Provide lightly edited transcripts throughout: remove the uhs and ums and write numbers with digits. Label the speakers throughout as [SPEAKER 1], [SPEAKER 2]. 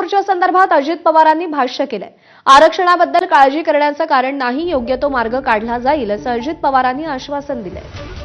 [SPEAKER 1] मोर्चा संदर्भात अजित पवारांनी भाष्य केलंय। आरक्षणाबद्दल काळजी करण्याचं कारण नाही, योग्य तो मार्ग काढला जाईल असं अजित पवारांनी आश्वासन दिलंय।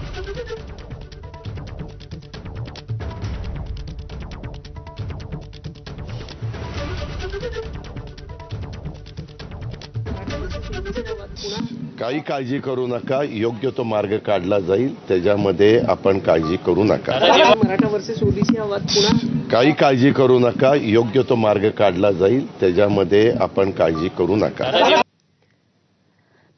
[SPEAKER 2] काही काळजी करू नका, योग्य तो मार्ग काढला जाईल, त्याच्यामध्ये आपण काळजी करू नका।
[SPEAKER 3] मराठा वर्सेस ओबीसी हा वाद पुन्हा
[SPEAKER 2] काही काळजी करू नका, योग्य तो मार्ग काढला जाईल, त्याच्यामध्ये आपण काळजी करू नका।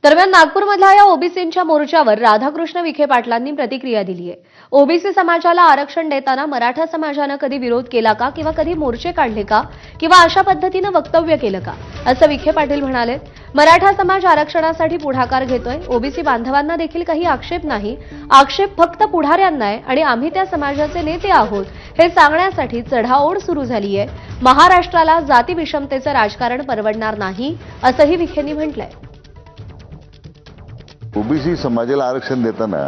[SPEAKER 1] दरम्यान नागपूरमधल्या या ओबीसींच्या मोर्चावर राधाकृष्ण विखे पाटलांनी प्रतिक्रिया दिली आहे। ओबीसी समाजाला आरक्षण देताना मराठा समाजानं कधी विरोध केला का किंवा कधी मोर्चे काढले का किंवा अशा पद्धतीनं वक्तव्य केलं का असं विखे पाटील म्हणाले। मराठा समाज आरक्षणासाठी पुढाकार घेतोय, ओबीसी बांधवांना देखील काही आक्षेप नाही, आक्षेप फक्त पुढाऱ्यांना आहे आणि आम्ही त्या समाजाचे नेते आहोत हे सांगण्यासाठी चढाओढ सुरू झाली आहे। महाराष्ट्राला जाती विषमतेचं राजकारण परवडणार नाही असंही विखेंनी म्हटलंय।
[SPEAKER 4] ओबीसी समाजाला आरक्षण देताना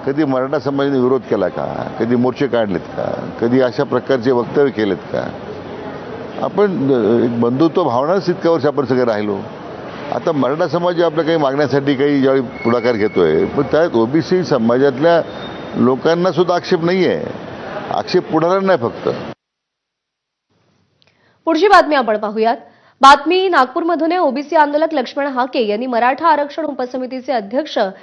[SPEAKER 4] कधी मराठा समाजाने विरोध केला का, कधी मोर्चे काढलेत का, कधी अशा प्रकारचे वक्तव्य केलेत का? आपण एक बंधुत्व भावनाच इतक्या वर्ष आपण सगळे राहिलो। आता मराठा समाज आपल्या काही मागण्यासाठी काही ज्यावेळी पुढाकार घेतोय, पण त्यात ओबीसी समाजातल्या लोकांना सुद्धा आक्षेप नाहीये, आक्षेप पुढाऱ्यांना आहे फक्त।
[SPEAKER 1] पुढची बातमी आपण पाहूयात। बातमी नागपूरमधून ओबीसी आंदोलक लक्ष्मण हाके यांनी मराठा आरक्षण उपसमितीचे अध्यक्ष